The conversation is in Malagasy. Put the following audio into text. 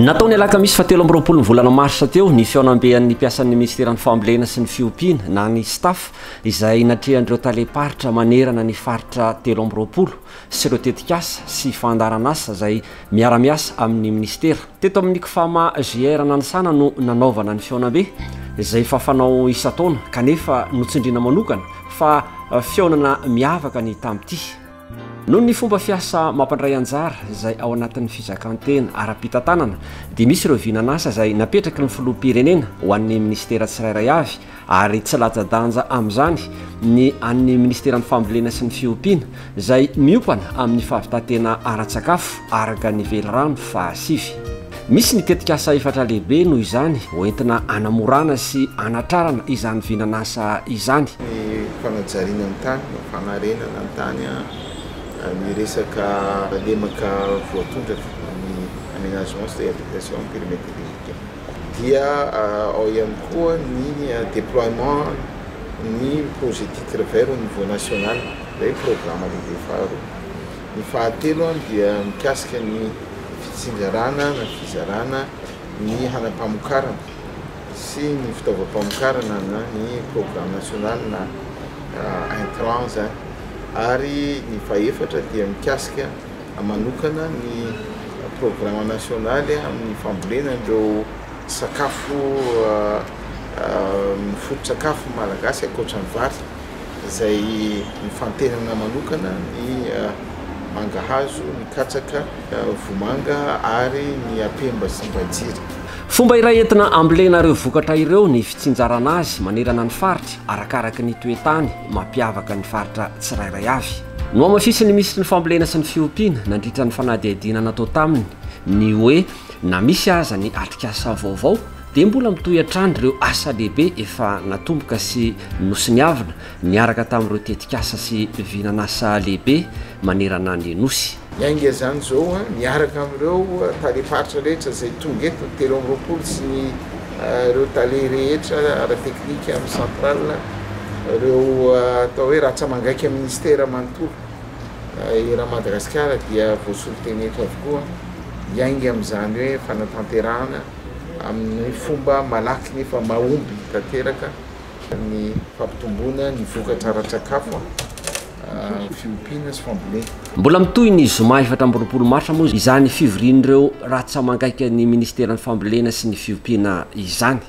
Nataony alakamisy fatelo amby roapolo ny volana marsa teo ny fiaonambean'ny mpiasan'ny ministeran'ny fambolena sy ny fiompiana na ny staff izay natrehan'ireo taleparitra manerana ny faritra telo amby roapolo sy ireo tetikasa sy fandaran'asa izay miara-miasa amin'ny ministera. Teto amin'ny kifama JR Nanisana no nanaovana ny fiaonambe izay fafanao isa-taona kanefa notsindriana manokana fa fiaonana miavaka ny tamity. Noho ny fomba fiasa mampandray anjara izay ao anatin'ny fizakantena ara-pitantanana dia misy ireo vinan'asa izay napetraky ny filoham-pirenena ho an'ny ministera tsirairay avy ary tsy latsa-danja amin'izany ny an'ny ministeran'ny fambolena sy ny fiompiana izay miopana amin'ny fahavitantena ara-tsakafo araka ny velirano fa 5. Misy ny tetikasa efatra lehibe noho izany hoentina anamorana sy anatrarana izany vinan'asa izany. Ny fanajariana ny tany, fanarenana ny tany ny resaka lemaka voatondraka ny aménagement sy réhabilitation périmétrique dia ao ihany koa ny déploiement ny projet titre vert au niveau national zay programme lehibe faharoa. Ny fahatelo dia mikasika ny fitsinjarana na fizarana ny hanampamokarana sy ny fitaovam-pamokarana na ny programme national na intrants ary ny faefatra dia mikasika manokana ny programme national amin'ny fambolena ireo sakafo foto-tsakafo malagasy ankoatran'ny vary izay mifantenana manokana ny mangahazo, ny katsaka, vomanga ary ny apemba sy ny bajiry. Fomba iray entina ambolena ireo vokatra ireo ny fitsinjarana azy manerana ny faritra arakaraka ny toetany mampiavaka ny faritra tsirairay avy. No amafisiny misy ny fambolena sy ny fiompiana nandritra ny fanadihadiana natao taminy ny hoe na misy aza ny atrikasa vaovao dia mbola mitohy hatrany ireo asa lehibe efa natomboka sy nosiniavina niaraka tamin'ireo tetikasa sy vinan'asa lehibe manerana ny nosy. Yainga zany zao miaraka amin'ireo taleparitra rehetra izay tonga eto telo amby roapolo sy ny ireo tale rehetra ara-teknika amin'ny central ireo atao hoe raha tsamangaiky amin'ny ministera manontolo raha Madagasikara dia voasolo teny eto avokoa yainga amin'izany hoe fanatanterahana amin'ny fomba malaky nefa mahomby tanteraka ny fampitomboana ny vokatra ara-tsakafo fiompiana sy fambolena. Mbola mitohy ny zoma efatra amby roapolo marsa moa izany fivorian'ireo raha tsamangaiky ny ministeran'ny fambolena sy ny fiompiana izany.